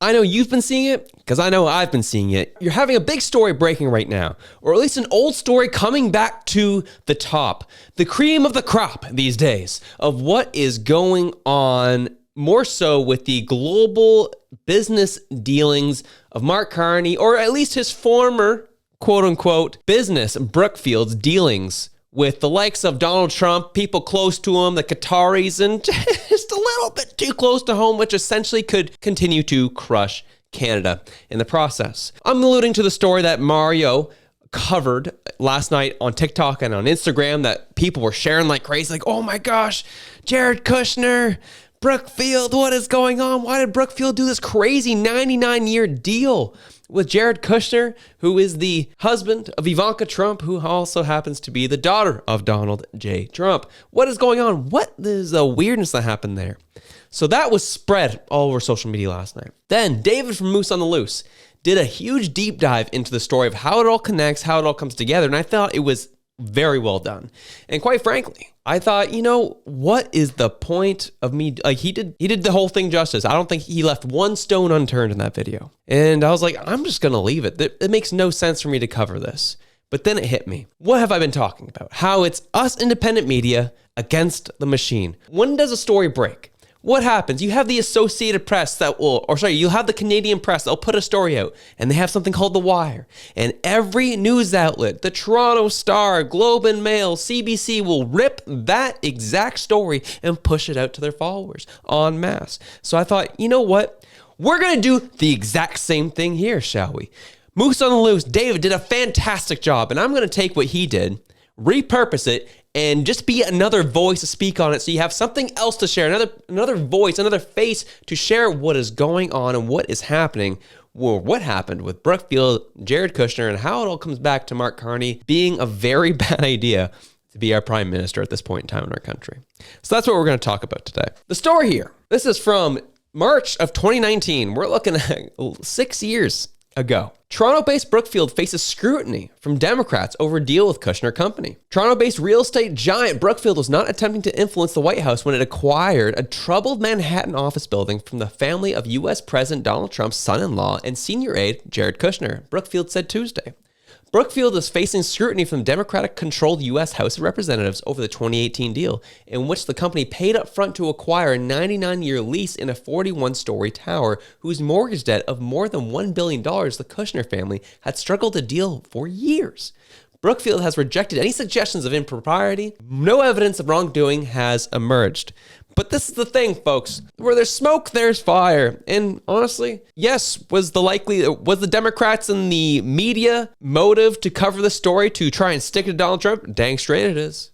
I know you've been seeing it because I know I've been seeing it. You're having a big story breaking right now, or at least an old story coming back to the top, the cream of the crop these days of what is going on, more so with the global business dealings of Mark Carney, or at least his former quote unquote business, Brookfield's dealings with the likes of Donald Trump, people close to him, the Qataris, and just a little bit too close to home, which essentially could continue to crush Canada in the process. I'm alluding to the story that Mario covered last night on TikTok and on Instagram that people were sharing like crazy, like, oh my gosh, Jared Kushner, Brookfield, what is going on? Why did Brookfield do this crazy 99-year deal with Jared Kushner, who is the husband of Ivanka Trump, who also happens to be the daughter of Donald J. Trump? What is going on? What is the weirdness that happened there? So that was spread all over social media last night. Then David from Moose on the Loose did a huge deep dive into the story of how it all connects, how it all comes together, and I thought it was very well done. And quite frankly, I thought, you know, what is the point of me? Like, he did the whole thing justice. I don't think he left one stone unturned in that video. And I was like, I'm just going to leave it. It makes no sense for me to cover this. But then it hit me. What have I been talking about? How it's us independent media against the machine. When does a story break? What happens? You have the Associated Press you'll have the Canadian press that'll put a story out, and they have something called The Wire. And every news outlet, the Toronto Star, Globe and Mail, CBC will rip that exact story and push it out to their followers en masse. So I thought, you know what? We're going to do the exact same thing here, shall we? Moose on the Loose, David did a fantastic job, and I'm going to take what he did, repurpose it, and just be another voice to speak on it, so you have something else to share, another voice, another face to share what is going on and what is happening, or what happened with Brookfield, Jared Kushner, and how it all comes back to Mark Carney being a very bad idea to be our prime minister at this point in time in our country. So that's what we're going to talk about today. The story here, this is from March of 2019. We're looking at 6 years ago. Toronto-based Brookfield faces scrutiny from Democrats over a deal with Kushner Company. Toronto-based real estate giant Brookfield was not attempting to influence the White House when it acquired a troubled Manhattan office building from the family of U.S. President Donald Trump's son-in-law and senior aide, Jared Kushner, Brookfield said Tuesday. Brookfield is facing scrutiny from Democratic-controlled U.S. House of Representatives over the 2018 deal, in which the company paid up front to acquire a 99-year lease in a 41-story tower whose mortgage debt of more than $1 billion the Kushner family had struggled to deal for years. Brookfield has rejected any suggestions of impropriety. No evidence of wrongdoing has emerged. But this is the thing, folks. Where there's smoke, there's fire. And honestly, yes, was the Democrats and the media motive to cover the story to try and stick it to Donald Trump? Dang straight it is.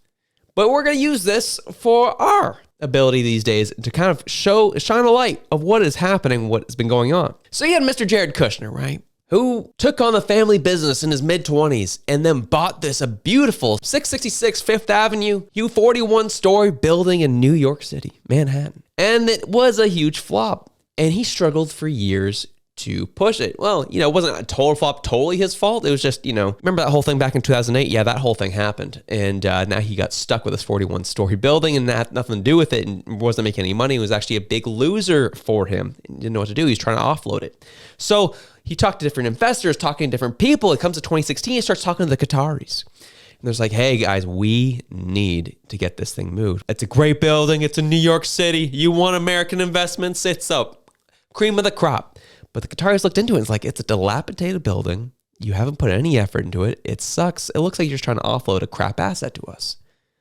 But we're going to use this for our ability these days to kind of shine a light of what is happening, what has been going on. So you had Mr. Jared Kushner, right? Who took on the family business in his mid-20s and then bought a beautiful 666 Fifth Avenue, 41-story building in New York City, Manhattan. And it was a huge flop. And he struggled for years to push it. Well, it wasn't a total flop, totally his fault. It was just, remember that whole thing back in 2008? Yeah, that whole thing happened. And now he got stuck with this 41-story building and that had nothing to do with it and wasn't making any money. It was actually a big loser for him. He didn't know what to do. He was trying to offload it. So he talked to different investors, talking to different people. It comes to 2016, he starts talking to the Qataris. And there's like, hey guys, we need to get this thing moved. It's a great building. It's in New York City. You want American investments? It's a cream of the crop. But the Qataris looked into it and it's like, it's a dilapidated building. You haven't put any effort into it. It sucks. It looks like you're just trying to offload a crap asset to us.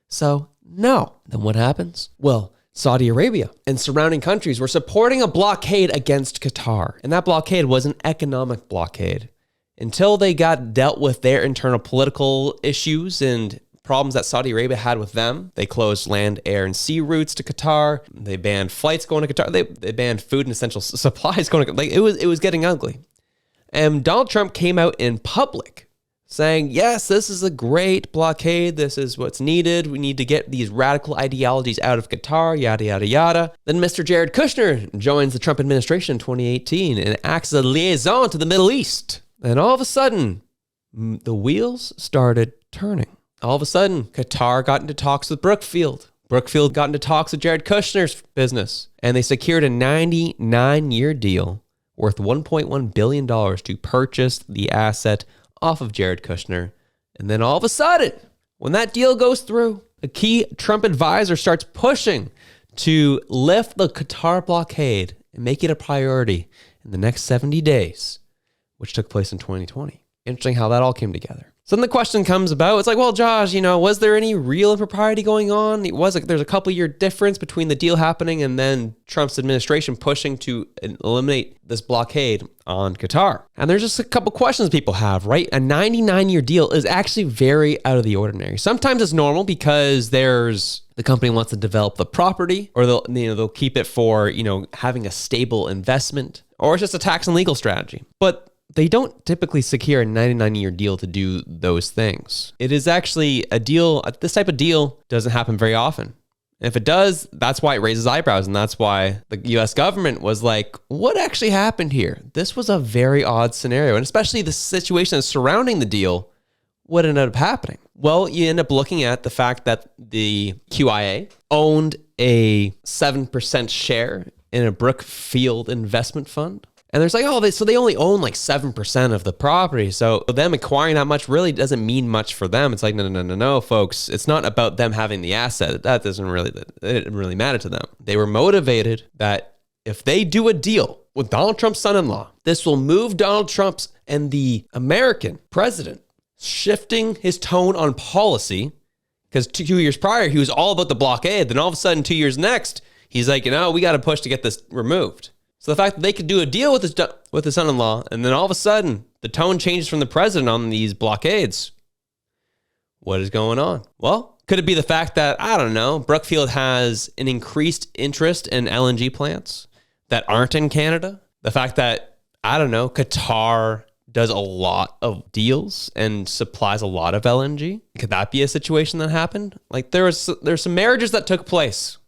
So no. Then what happens? Well, Saudi Arabia and surrounding countries were supporting a blockade against Qatar. And that blockade was an economic blockade. Until they got dealt with their internal political issues and problems that Saudi Arabia had with them, they closed land, air, and sea routes to Qatar. They banned flights going to Qatar. They banned food and essential supplies going to Qatar. It was getting ugly. And Donald Trump came out in public saying, yes, this is a great blockade. This is what's needed. We need to get these radical ideologies out of Qatar, yada, yada, yada. Then Mr. Jared Kushner joins the Trump administration in 2018 and acts as a liaison to the Middle East. And all of a sudden, the wheels started turning. All of a sudden, Qatar got into talks with Brookfield. Brookfield got into talks with Jared Kushner's business. And they secured a 99-year deal worth $1.1 billion to purchase the asset off of Jared Kushner. And then all of a sudden, when that deal goes through, a key Trump advisor starts pushing to lift the Qatar blockade and make it a priority in the next 70 days, which took place in 2020. Interesting how that all came together. So then the question comes about, it's like, well, Josh, was there any real impropriety going on? There's a couple year difference between the deal happening and then Trump's administration pushing to eliminate this blockade on Qatar. And there's just a couple questions people have, right? A 99-year deal is actually very out of the ordinary. Sometimes it's normal because the company wants to develop the property, or they'll keep it for, having a stable investment, or it's just a tax and legal strategy. But they don't typically secure a 99-year deal to do those things. It is actually a deal, this type of deal doesn't happen very often. And if it does, that's why it raises eyebrows. And that's why the US government was like, what actually happened here? This was a very odd scenario. And especially the situation surrounding the deal, what ended up happening? Well, you end up looking at the fact that the QIA owned a 7% share in a Brookfield investment fund. And there's like, so they only own like 7% of the property. So them acquiring that much really doesn't mean much for them. It's like, no, folks. It's not about them having the asset. That it didn't really matter to them. They were motivated that if they do a deal with Donald Trump's son-in-law, this will move Donald Trump's and the American president shifting his tone on policy. Because 2 years prior, he was all about the blockade. Then all of a sudden, 2 years next, he's like, we got to push to get this removed. So the fact that they could do a deal with his son-in-law, and then all of a sudden, the tone changes from the president on these blockades. What is going on? Well, could it be the fact that, Brookfield has an increased interest in LNG plants that aren't in Canada? The fact that, Qatar does a lot of deals and supplies a lot of LNG? Could that be a situation that happened? Like there's some marriages that took place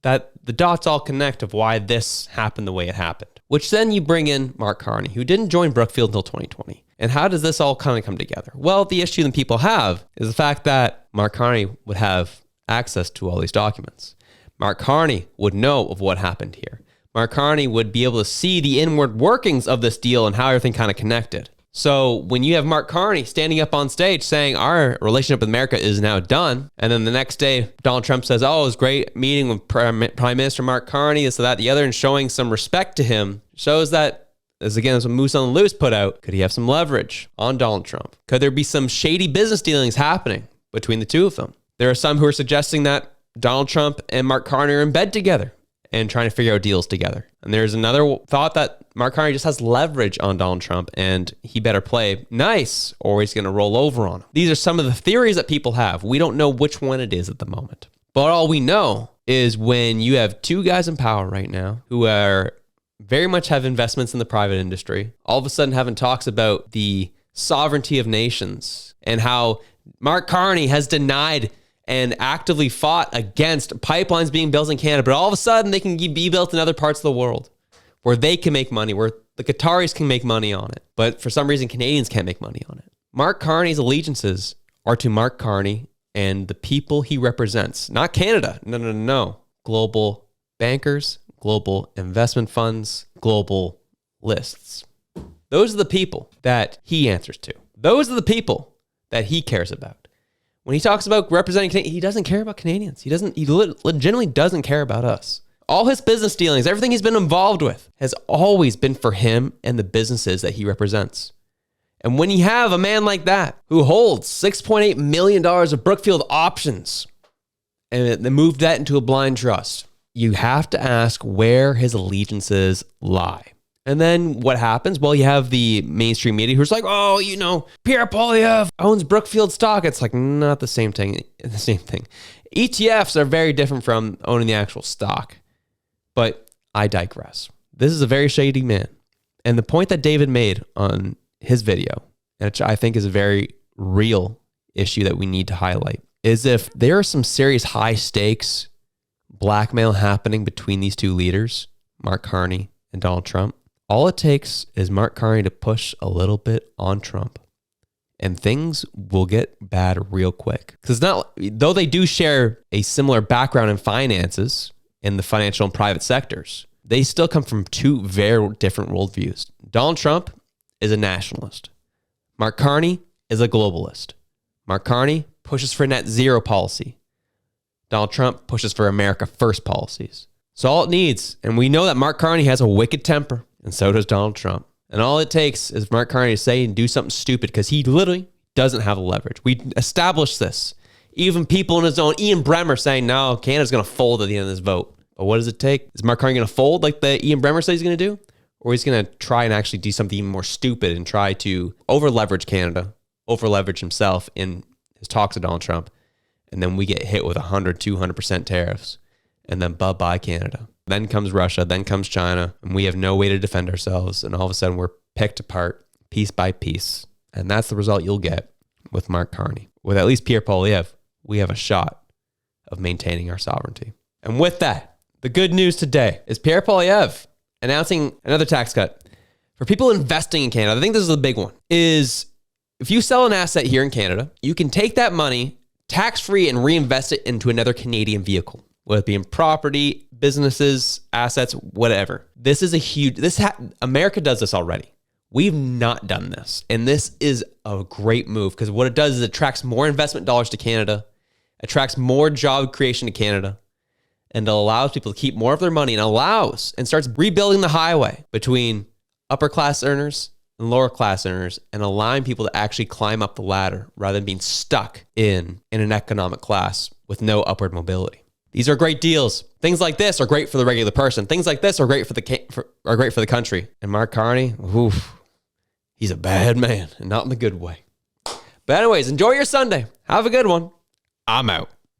that the dots all connect of why this happened the way it happened. Which then you bring in Mark Carney, who didn't join Brookfield until 2020. And how does this all kind of come together? Well, the issue that people have is the fact that Mark Carney would have access to all these documents. Mark Carney would know of what happened here. Mark Carney would be able to see the inward workings of this deal and how everything kind of connected. So when you have Mark Carney standing up on stage saying our relationship with America is now done, and then the next day Donald Trump says, it was great meeting with Prime Minister Mark Carney, this, that, the other, and showing some respect to him, shows that, as what Moose on the Loose put out, could he have some leverage on Donald Trump? Could there be some shady business dealings happening between the two of them? There are some who are suggesting that Donald Trump and Mark Carney are in bed together and trying to figure out deals together. And there's another thought that Mark Carney just has leverage on Donald Trump and he better play nice or he's going to roll over on him. These are some of the theories that people have. We don't know which one it is at the moment. But all we know is when you have two guys in power right now who are very much have investments in the private industry, all of a sudden having talks about the sovereignty of nations and how Mark Carney has denied and actively fought against pipelines being built in Canada, but all of a sudden they can be built in other parts of the world where they can make money, where the Qataris can make money on it. But for some reason, Canadians can't make money on it. Mark Carney's allegiances are to Mark Carney and the people he represents, not Canada. No. Global bankers, global investment funds, global lists. Those are the people that he answers to. Those are the people that he cares about. When he talks about representing Canadians, he doesn't care about Canadians. He legitimately doesn't care about us. All his business dealings, everything he's been involved with has always been for him and the businesses that he represents. And when you have a man like that who holds $6.8 million of Brookfield options and they moved that into a blind trust, you have to ask where his allegiances lie. And then what happens? Well, you have the mainstream media who's like, Pierre Poilievre owns Brookfield stock. It's like not the same thing. ETFs are very different from owning the actual stock. But I digress. This is a very shady man. And the point that David made on his video, which I think is a very real issue that we need to highlight, is if there are some serious high stakes blackmail happening between these two leaders, Mark Carney and Donald Trump, all it takes is Mark Carney to push a little bit on Trump and things will get bad real quick. Because though they do share a similar background in finances in the financial and private sectors, they still come from two very different worldviews. Donald Trump is a nationalist. Mark Carney is a globalist. Mark Carney pushes for net zero policy. Donald Trump pushes for America first policies. So all it needs, and we know that Mark Carney has a wicked temper, and so does Donald Trump. And all it takes is Mark Carney to say and do something stupid because he literally doesn't have the leverage. We established this. Even people in his own, Ian Bremmer saying, no, Canada's going to fold at the end of this vote. But what does it take? Is Mark Carney going to fold like the Ian Bremmer said he's going to do? Or he's going to try and actually do something even more stupid and try to over-leverage Canada, over-leverage himself in his talks with Donald Trump. And then we get hit with 100, 200% tariffs. And then bye-bye Canada. Then comes Russia, then comes China, and we have no way to defend ourselves. And all of a sudden we're picked apart piece by piece. And that's the result you'll get with Mark Carney. With at least Pierre Poilievre, we have a shot of maintaining our sovereignty. And with that, the good news today is Pierre Poilievre announcing another tax cut for people investing in Canada. I think this is the big one, is if you sell an asset here in Canada, you can take that money tax-free and reinvest it into another Canadian vehicle, whether it be in property, businesses, assets, whatever. This is a huge, America does this already. We've not done this. And this is a great move because what it does is it attracts more investment dollars to Canada, attracts more job creation to Canada, and it allows people to keep more of their money and starts rebuilding the highway between upper class earners and lower class earners and allowing people to actually climb up the ladder rather than being stuck in an economic class with no upward mobility. These are great deals. Things like this are great for the regular person. Things like this are great for the country. And Mark Carney, he's a bad man and not in the good way. But anyways, enjoy your Sunday. Have a good one. I'm out.